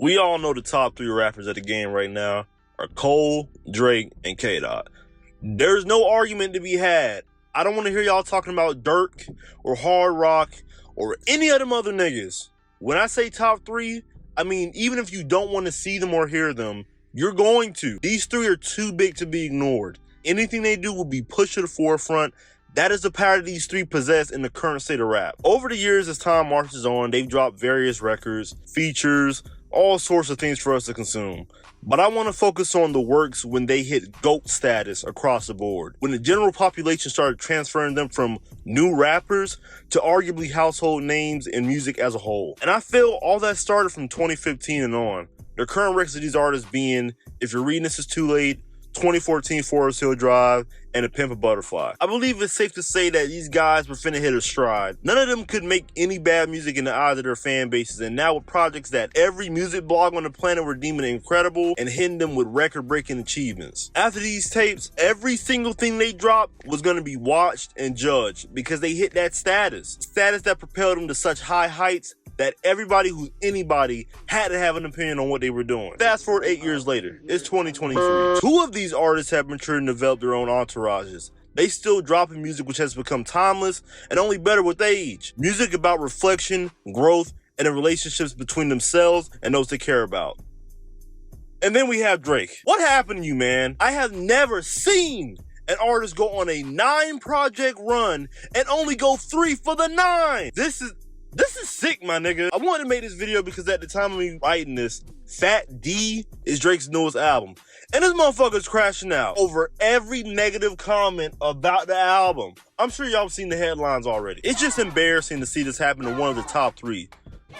We all know the top 3 rappers of the game right now are Cole, Drake, and K-Dot. There's no argument to be had. I don't want to hear y'all talking about Dirk or Hard Rock or any of them other niggas. When I say top 3, I mean even if you don't want to see them or hear them, you're going to. These 3 are too big to be ignored. Anything they do will be pushed to the forefront. That is the power that these 3 possess in the current state of rap. Over the years, as time marches on, they've dropped various records, features, all sorts of things for us to consume. But I want to focus on the works when they hit GOAT status across the board. When the general population started transferring them from new rappers to arguably household names in music as a whole. And I feel all that started from 2015 and on. The current records of these artists being, if you're reading this is too late, 2014 Forest Hill Drive, and A Pimp a Butterfly. I believe it's safe to say that these guys were finna hit a stride. None of them could make any bad music in the eyes of their fan bases, and now with projects that every music blog on the planet were deeming incredible and hitting them with record-breaking achievements. After these tapes, every single thing they dropped was gonna be watched and judged because they hit that status that propelled them to such high heights that everybody who's anybody had to have an opinion on what they were doing. Fast forward 8 years later, it's 2023. 2 of these artists have matured and developed their own entourages. They still dropping music which has become timeless and only better with age. Music about reflection, growth, and the relationships between themselves and those they care about. And then we have Drake. What happened to you, man? I have never seen an artist go on a 9-project run and only go 3 for the 9. This is sick, my nigga. I wanted to make this video because at the time of me writing this, Fat D is Drake's newest album. And this motherfucker's crashing out over every negative comment about the album. I'm sure y'all have seen the headlines already. It's just embarrassing to see this happen to one of the top 3.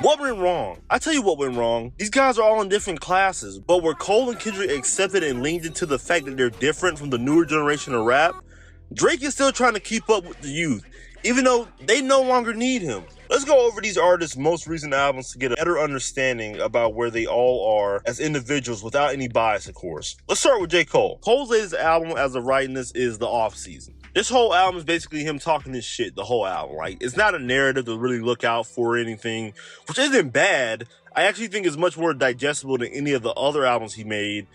What went wrong? I tell you what went wrong. These guys are all in different classes, but where Cole and Kendrick accepted and leaned into the fact that they're different from the newer generation of rap, Drake is still trying to keep up with the youth, even though they no longer need him. Let's go over these artists' most recent albums to get a better understanding about where they all are as individuals without any bias, of course. Let's start with J. Cole. Cole's latest album as of writing this is The Off Season. This whole album is basically him talking this shit, the whole album. Like, it's not a narrative to really look out for or anything, which isn't bad. I actually think it's much more digestible than any of the other albums he made.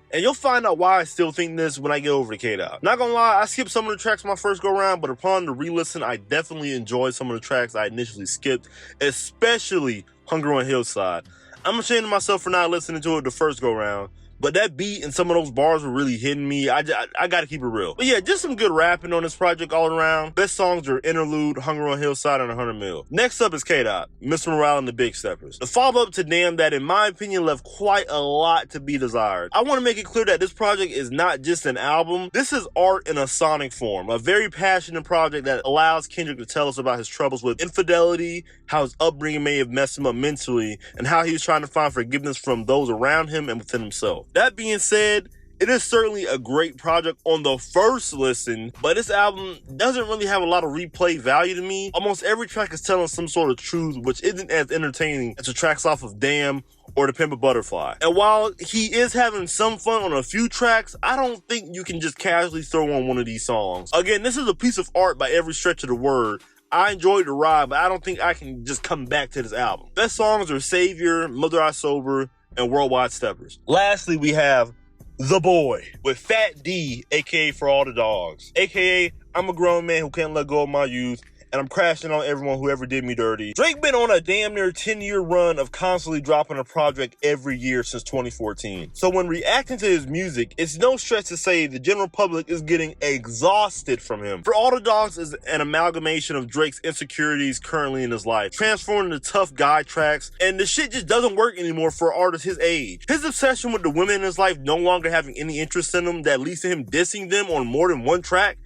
And you'll find out why I still think this when I get over to K-Dot. Not gonna lie, I skipped some of the tracks my first go around, but upon the re-listen, I definitely enjoyed some of the tracks I initially skipped, especially Hunger on Hillside. I'm ashamed of myself for not listening to it the first go round, but that beat and some of those bars were really hitting me. I gotta keep it real. But yeah, just some good rapping on this project all around. Best songs are Interlude, Hunger on Hillside, and 100 Mil. Next up is K-Dot, Mr. Morale and the Big Steppers. The follow-up to Damn that, in my opinion, left quite a lot to be desired. I want to make it clear that this project is not just an album. This is art in a sonic form. A very passionate project that allows Kendrick to tell us about his troubles with infidelity, how his upbringing may have messed him up mentally, and how he was trying to find forgiveness from those around him and within himself. That being said, it is certainly a great project on the first listen, but this album doesn't really have a lot of replay value to me. Almost every track is telling some sort of truth, which isn't as entertaining as the tracks off of Damn or The Pimp a Butterfly. And while he is having some fun on a few tracks, I don't think you can just casually throw on one of these songs. Again, this is a piece of art by every stretch of the word. I enjoyed the ride, but I don't think I can just come back to this album. Best songs are Savior, Mother I Sober, and Worldwide Steppers. Lastly, we have The Boy with Fat D, aka For All the Dogs, aka I'm a grown man who can't let go of my youth, and I'm crashing on everyone who ever did me dirty. Drake been on a damn near 10-year run of constantly dropping a project every year since 2014. So when reacting to his music, it's no stretch to say the general public is getting exhausted from him. For All the Dogs is an amalgamation of Drake's insecurities currently in his life, transforming into tough guy tracks, and the shit just doesn't work anymore for an artist his age. His obsession with the women in his life no longer having any interest in them that leads to him dissing them on more than one track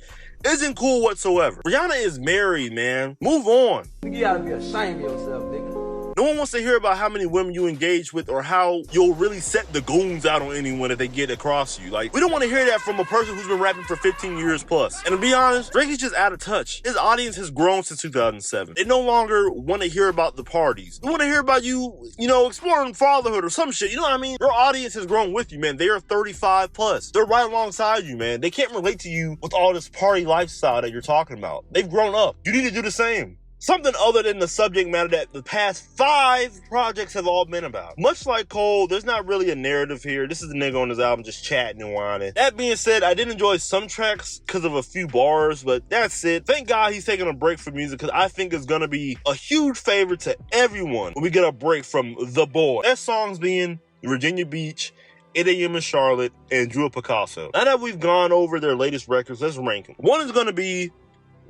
isn't cool whatsoever. Rihanna is married, man. Move on. You gotta be ashamed of yourself, nigga. No one wants to hear about how many women you engage with or how you'll really set the goons out on anyone if they get across you. Like, we don't want to hear that from a person who's been rapping for 15 years plus. And to be honest, Drake is just out of touch. His audience has grown since 2007. They no longer want to hear about the parties. They want to hear about you, exploring fatherhood or some shit. You know what I mean? Your audience has grown with you, man. They are 35 plus. They're right alongside you, man. They can't relate to you with all this party lifestyle that you're talking about. They've grown up. You need to do the same. Something other than the subject matter that the past 5 projects have all been about. Much like Cole, there's not really a narrative here. This is the nigga on his album just chatting and whining. That being said, I did enjoy some tracks because of a few bars, but that's it. Thank God he's taking a break from music, because I think it's gonna be a huge favor to everyone when we get a break from the boy. That song's being Virginia Beach, 8 a.m. in Charlotte, and Drew Picasso. Now that we've gone over their latest records, let's rank them. 1 is gonna be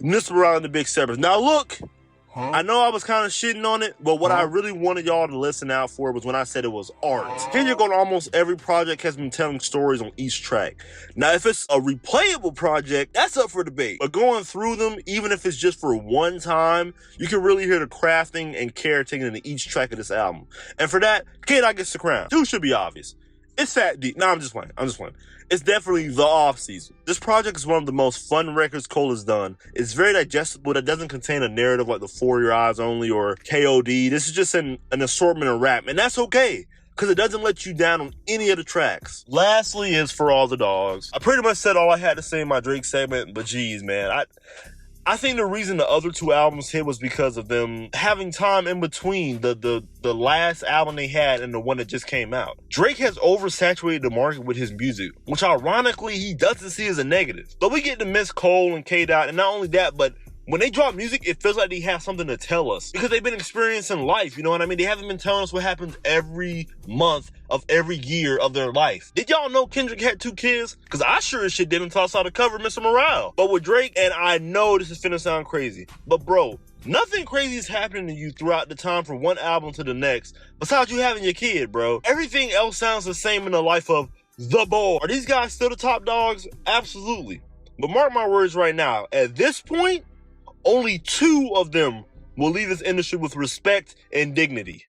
Mr. Morale and the Big Steppers. Now look, I know I was kind of shitting on it, but what I really wanted y'all to listen out for was when I said it was art. Kendrick on almost every project has been telling stories on each track. Now, if it's a replayable project, that's up for debate. But going through them, even if it's just for one time, you can really hear the crafting and care taken into each track of this album. And for that, K-Dot gets the crown. 2 should be obvious. It's Fat D. No, I'm just playing. It's definitely the off-season. This project is one of the most fun records Cole has done. It's very digestible. That doesn't contain a narrative like the For Your Eyes Only or KOD. This is just an assortment of rap, and that's okay, because it doesn't let you down on any of the tracks. Lastly is For All the Dogs. I pretty much said all I had to say in my Drake segment, but geez, man, I think the reason the other 2 albums hit was because of them having time in between the last album they had and the one that just came out. Drake has oversaturated the market with his music, which ironically he doesn't see as a negative. But we get to miss Cole and K-Dot, and not only that, but when they drop music, it feels like they have something to tell us, because they've been experiencing life, you know what I mean? They haven't been telling us what happens every month of every year of their life. Did y'all know Kendrick had 2 kids? Because I sure as shit didn't until I saw the cover, Mr. Morale. But with Drake, and I know this is finna sound crazy, but bro, nothing crazy is happening to you throughout the time from one album to the next, besides you having your kid, bro. Everything else sounds the same in the life of the boy. Are these guys still the top dogs? Absolutely. But mark my words right now, at this point, only 2 of them will leave this industry with respect and dignity.